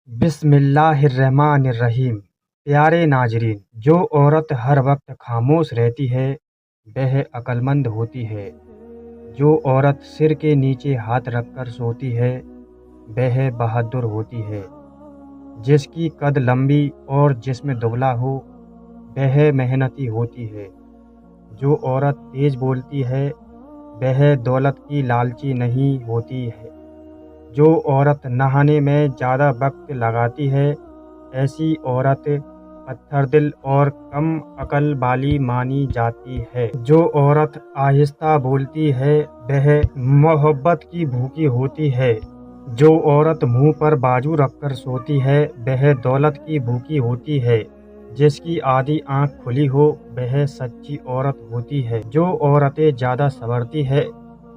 بسم اللہ الرحمن الرحیم۔ پیارے ناظرین، جو عورت ہر وقت خاموش رہتی ہے وہ عقل مند ہوتی ہے۔ جو عورت سر کے نیچے ہاتھ رکھ کر سوتی ہے وہ بہادر ہوتی ہے۔ جس کی قد لمبی اور جسم دبلا ہو وہ محنتی ہوتی ہے۔ جو عورت تیز بولتی ہے وہ دولت کی لالچی نہیں ہوتی ہے۔ جو عورت نہانے میں زیادہ وقت لگاتی ہے ایسی عورت پتھر دل اور کم عقل والی مانی جاتی ہے۔ جو عورت آہستہ بولتی ہے وہ محبت کی بھوکی ہوتی ہے۔ جو عورت منہ پر بازو رکھ کر سوتی ہے وہ دولت کی بھوکی ہوتی ہے۔ جس کی آدھی آنکھ کھلی ہو وہ سچی عورت ہوتی ہے۔ جو عورتیں زیادہ سنورتی ہے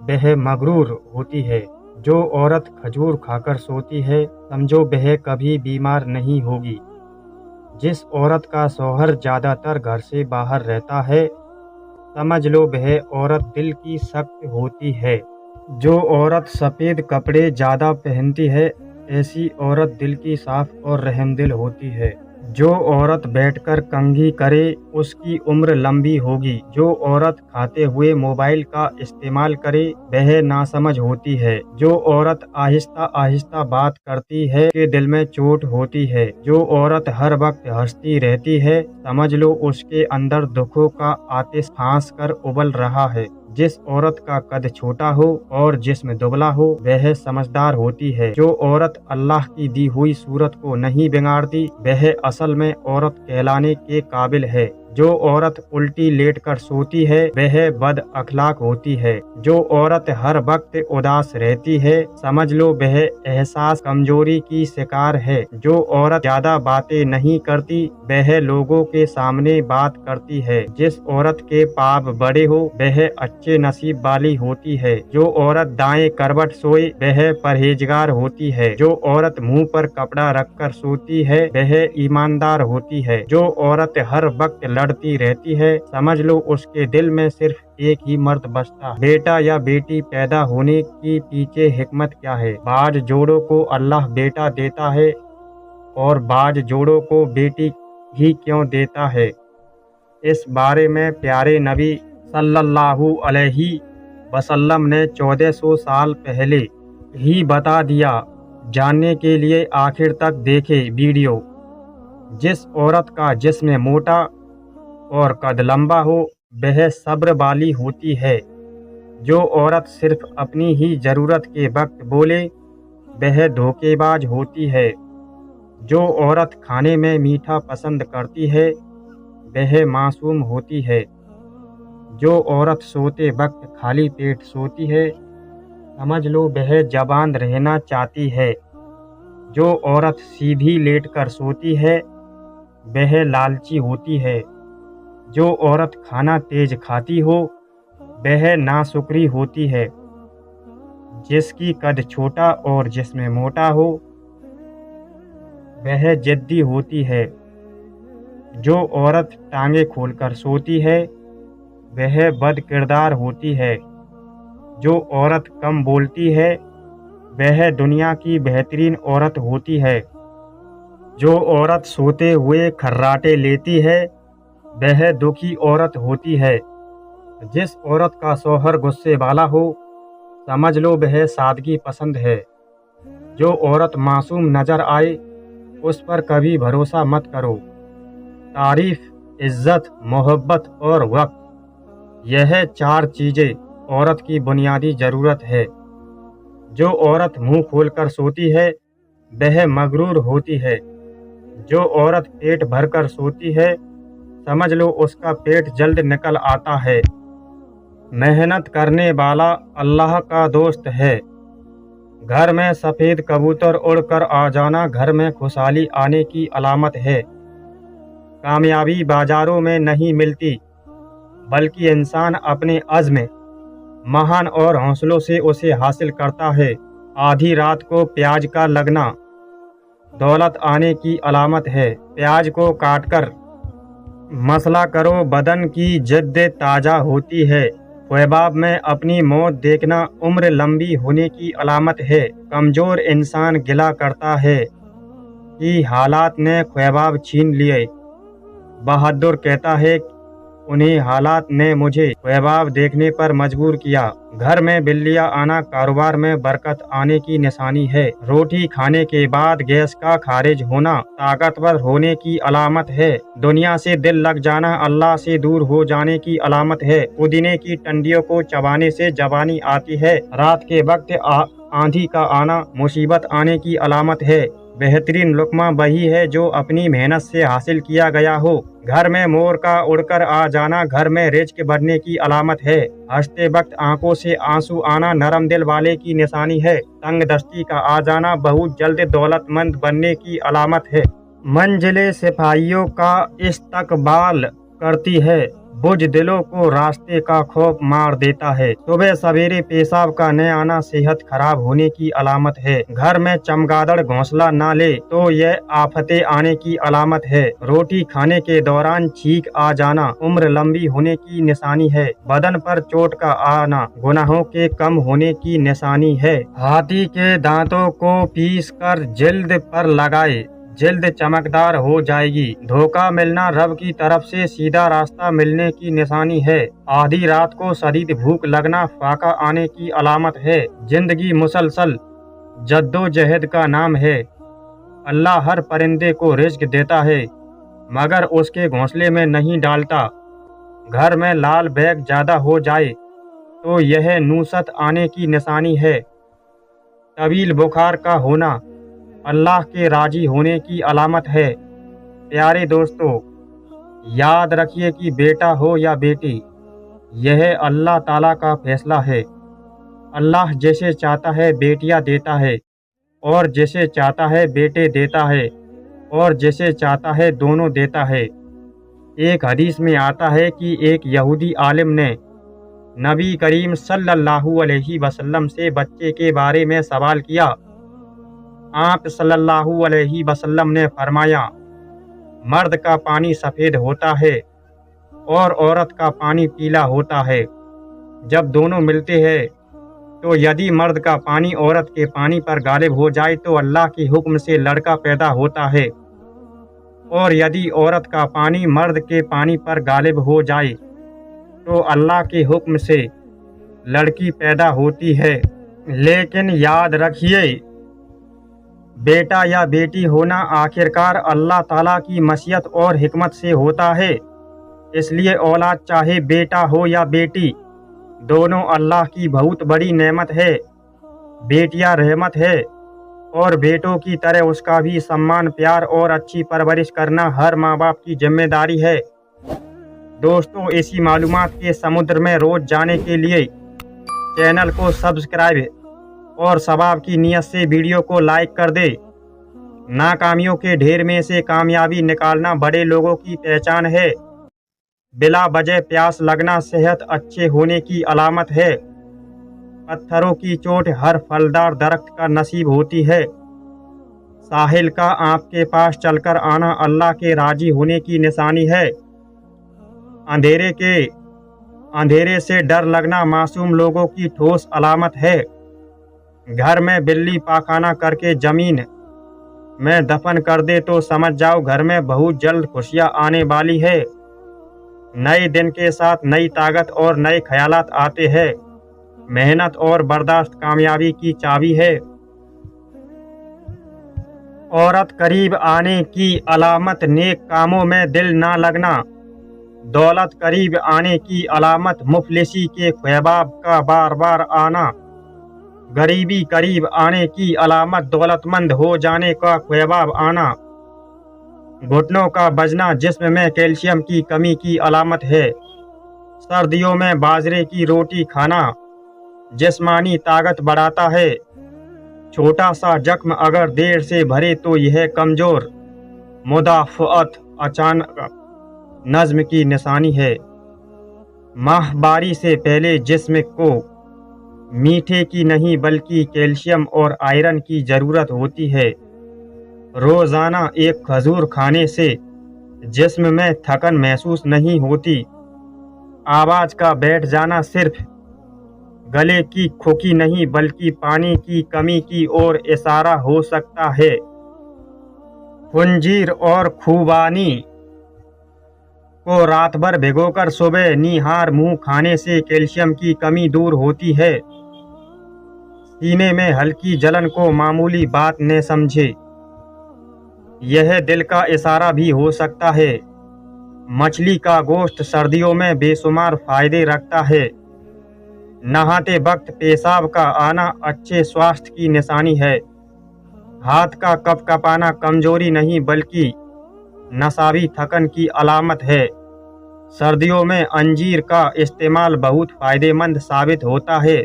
وہ مغرور ہوتی ہے۔ جو عورت کھجور کھا کر سوتی ہے سمجھو وہ کبھی بیمار نہیں ہوگی۔ جس عورت کا شوہر زیادہ تر گھر سے باہر رہتا ہے سمجھ لو وہ عورت دل کی سخت ہوتی ہے۔ جو عورت سفید کپڑے زیادہ پہنتی ہے ایسی عورت دل کی صاف اور رحم دل ہوتی ہے۔ جو عورت بیٹھ کر کنگھی کرے اس کی عمر لمبی ہوگی۔ جو عورت کھاتے ہوئے موبائل کا استعمال کرے وہ ناسمجھ ہوتی ہے۔ جو عورت آہستہ آہستہ بات کرتی ہے اس کے دل میں چوٹ ہوتی ہے۔ جو عورت ہر وقت ہنستی رہتی ہے سمجھ لو اس کے اندر دکھوں کا آتش پھانس کر ابل رہا ہے۔ جس عورت کا قد چھوٹا ہو اور جسم دبلا ہو وہ سمجھدار ہوتی ہے۔ جو عورت اللہ کی دی ہوئی صورت کو نہیں بگاڑتی وہ اصل میں عورت کہلانے کے قابل ہے۔ جو عورت الٹی لیٹ کر سوتی ہے وہ بد اخلاق ہوتی ہے۔ جو عورت ہر وقت اداس رہتی ہے سمجھ لو وہ احساس کمزوری کی شکار ہے۔ جو عورت زیادہ باتیں نہیں کرتی وہ لوگوں کے سامنے بات کرتی ہے۔ جس عورت کے پاپ بڑے ہو وہ اچھے نصیب والی ہوتی ہے۔ جو عورت دائیں کروٹ سوئے وہ پرہیزگار ہوتی ہے۔ جو عورت منہ پر کپڑا رکھ کر سوتی ہے وہ ایماندار ہوتی ہے۔ جو عورت ہر وقت لڑتی رہتی ہے سمجھ لو اس کے دل میں صرف ایک ہی مرد بستا ہے۔ بیٹا یا بیٹی پیدا ہونے کی پیچھے حکمت کیا ہے؟ بعض جوڑوں کو اللہ بیٹا دیتا ہے اور بعض جوڑوں کو بیٹی ہی کیوں دیتا ہے؟ اس بارے میں پیارے نبی صلی اللہ علیہ وسلم نے 1400 سال پہلے ہی بتا دیا۔ جاننے کے لیے آخر تک دیکھیں ویڈیو۔ جس عورت کا جسم موٹا اور قد لمبا ہو وہ صبر والی ہوتی ہے۔ جو عورت صرف اپنی ہی ضرورت کے وقت بولے وہ دھوکے باز ہوتی ہے۔ جو عورت کھانے میں میٹھا پسند کرتی ہے وہ معصوم ہوتی ہے۔ جو عورت سوتے وقت خالی پیٹ سوتی ہے سمجھ لو وہ جوان رہنا چاہتی ہے۔ جو عورت سیدھی لیٹ کر سوتی ہے وہ لالچی ہوتی ہے۔ جو عورت کھانا تیز کھاتی ہو وہ ناشکری ہوتی ہے۔ جس کی قد چھوٹا اور جسم موٹا ہو وہ ضدی ہوتی ہے۔ جو عورت ٹانگیں کھول کر سوتی ہے وہ بد کردار ہوتی ہے۔ جو عورت کم بولتی ہے وہ دنیا کی بہترین عورت ہوتی ہے۔ جو عورت سوتے ہوئے کھراٹے لیتی ہے وہ دکھی عورت ہوتی ہے۔ جس عورت کا شوہر غصے والا ہو سمجھ لو وہ سادگی پسند ہے۔ جو عورت معصوم نظر آئے اس پر کبھی بھروسہ مت کرو۔ تعریف، عزت، محبت اور وقت، یہ 4 چیزیں عورت کی بنیادی ضرورت ہے۔ جو عورت منہ کھول کر سوتی ہے وہ مغرور ہوتی ہے۔ جو عورت پیٹ بھر کر سوتی ہے سمجھ لو اس کا پیٹ جلد نکل آتا ہے۔ محنت کرنے والا اللہ کا دوست ہے۔ گھر میں سفید کبوتر اڑ کر آ جانا گھر میں خوشحالی آنے کی علامت ہے۔ کامیابی بازاروں میں نہیں ملتی بلکہ انسان اپنے عزم، محن اور حوصلوں سے اسے حاصل کرتا ہے۔ آدھی رات کو پیاز کا لگنا دولت آنے کی علامت ہے۔ پیاز کو کاٹ کر مسئلہ کرو بدن کی جلد تازہ ہوتی ہے۔ خواب میں اپنی موت دیکھنا عمر لمبی ہونے کی علامت ہے۔ کمزور انسان گلہ کرتا ہے कि हालात ने ख्वाब छीन लिए। बहादुर कहता है उन्हीं हालात ने मुझे ख्वाब देखने पर मजबूर किया। घर में बिल्लियां आना कारोबार में बरकत आने की निशानी है। रोटी खाने के बाद गैस का खारिज होना ताकतवर होने की अलामत है। दुनिया से दिल लग जाना अल्लाह से दूर हो जाने की अलामत है। पुदीने की टंडियों को चबाने से जवानी आती है। रात के वक्त आंधी का आना मुसीबत आने की अलामत है। बेहतरीन लुक्मा वही है जो अपनी मेहनत से हासिल किया गया हो। घर में मोर का उड़कर आ जाना घर में रिज्क बढ़ने की अलामत है। हंसते वक्त आंखों से आंसू आना नरम दिल वाले की निशानी है। तंग दस्ती का आ जाना बहुत जल्द दौलतमंद बनने की अलामत है। मंजिले सिपाहियों का इस्तकबाल करती है, बुज़दिलों को रास्ते का खौफ मार देता है। सुबह सवेरे पेशाब का न आना सेहत खराब होने की अलामत है। घर में चमगादड़ घोंसला न ले तो यह आफतें आने की अलामत है। रोटी खाने के दौरान छींक आ जाना उम्र लंबी होने की निशानी है। बदन पर चोट का आना गुनाहों के कम होने की निशानी है। हाथी के दांतों को पीस कर जिल्द पर लगाए, जिल्द चमकदार हो जाएगी। धोखा मिलना रब की तरफ से सीधा रास्ता मिलने की निशानी है। आधी रात को शदीद भूख लगना फाका आने की अलामत है। जिंदगी मुसलसल जद्दोजहद का नाम है। अल्लाह हर परिंदे को रिज्क देता है मगर उसके घोंसले में नहीं डालता। घर में लाल बैग ज्यादा हो जाए तो यह नूसत आने की निशानी है। तवील बुखार का होना अल्लाह के राजी होने की अलामत है। प्यारे दोस्तों, याद रखिए कि बेटा हो या बेटी, यह अल्लाह ताला का फैसला है। अल्लाह जैसे चाहता है बेटियां देता है और जैसे चाहता है बेटे देता है और जैसे चाहता है दोनों देता है। एक हदीस में आता है कि एक यहूदी आलिम ने नबी करीम सल्लल्लाहु अलैहि वसल्लम से बच्चे के बारे में सवाल किया। आप सल्लल्लाहु अलैहि वसल्लम ने फरमाया, मर्द का पानी सफ़ेद होता है और औरत का पानी पीला होता है। जब दोनों मिलते हैं तो यदि मर्द का पानी औरत के पानी पर गालिब हो जाए तो अल्लाह के हुक्म से लड़का पैदा होता है, और यदि औरत का पानी मर्द के पानी पर गालिब हो जाए तो अल्लाह के हुक्म से लड़की पैदा होती है। लेकिन याद रखिए, बेटा या बेटी होना आखिरकार अल्लाह ताला की मशीयत और हिकमत से होता है। इसलिए औलाद चाहे बेटा हो या बेटी, दोनों अल्लाह की बहुत बड़ी नेमत है। बेटियां रहमत है और बेटों की तरह उसका भी सम्मान, प्यार और अच्छी परवरिश करना हर माँ बाप की जिम्मेदारी है। दोस्तों, ऐसी मालूमात के समुद्र में रोज जाने के लिए चैनल को सब्सक्राइब और सवाब की नीयत से वीडियो को लाइक कर दे। नाकामियों के ढेर में से कामयाबी निकालना बड़े लोगों की पहचान है। बिला वजह प्यास लगना सेहत अच्छे होने की अलामत है। पत्थरों की चोट हर फलदार दरख्त का नसीब होती है। साहिल का आपके पास चलकर आना अल्लाह के राजी होने की निशानी है। अंधेरे से डर लगना मासूम लोगों की ठोस अलामत है। घर में बिल्ली पाखाना करके जमीन में दफन कर दे तो समझ जाओ घर में बहुत जल्द खुशियां आने वाली है। नए दिन के साथ नई ताकत और नए ख्यालात आते हैं। मेहनत और बर्दाश्त कामयाबी की चाबी है। औरत करीब आने की अलामत नेक कामों में दिल ना लगना। दौलत करीब आने की अलामत मुफलिसी के ख्वाब का बार बार आना। गरीबी करीब आने की अलामत दौलतमंद हो जाने का ख्वाब आना। घुटनों का बजना जिस्म में कैल्शियम की कमी की अलामत है। सर्दियों में बाजरे की रोटी खाना जिस्मानी ताकत बढ़ाता है। छोटा सा जख्म अगर देर से भरे तो यह कमजोर मुदाफ़अत अचानक नज्म की निशानी है। माहवारी से पहले जिस्म को मीठे की नहीं बल्कि कैल्शियम और आयरन की ज़रूरत होती है। रोज़ाना एक खजूर खाने से जिस्म में थकन महसूस नहीं होती। आवाज़ का बैठ जाना सिर्फ गले की खोखी नहीं बल्कि पानी की कमी की ओर इशारा हो सकता है। अंजीर और खूबानी को रात भर भिगोकर सुबह निहार मुंह खाने से कैल्शियम की कमी दूर होती है। सीने में हल्की जलन को मामूली बात न समझे, यह दिल का इशारा भी हो सकता है। मछली का गोश्त सर्दियों में बेशुमार फायदे रखता है। नहाते वक्त पेशाब का आना अच्छे स्वास्थ्य की निशानी है। हाथ का कपकपाना कमजोरी नहीं बल्कि नसाबी थकन की अलामत है। सर्दियों में अंजीर का इस्तेमाल बहुत फायदेमंद साबित होता है।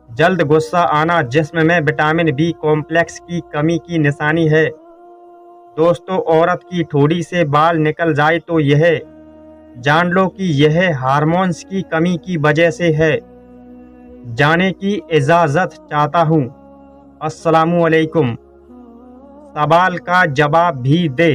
जल्द गुस्सा आना जिस्म में विटामिन बी कॉम्प्लेक्स की कमी की निशानी है। दोस्तों, औरत की ठोड़ी से बाल निकल जाए तो यह जान लो कि यह हार्मोन्स की कमी की वजह से है। जाने की इजाज़त चाहता हूँ। अस्सलामुअलैकुम। सवाल का जवाब भी दे।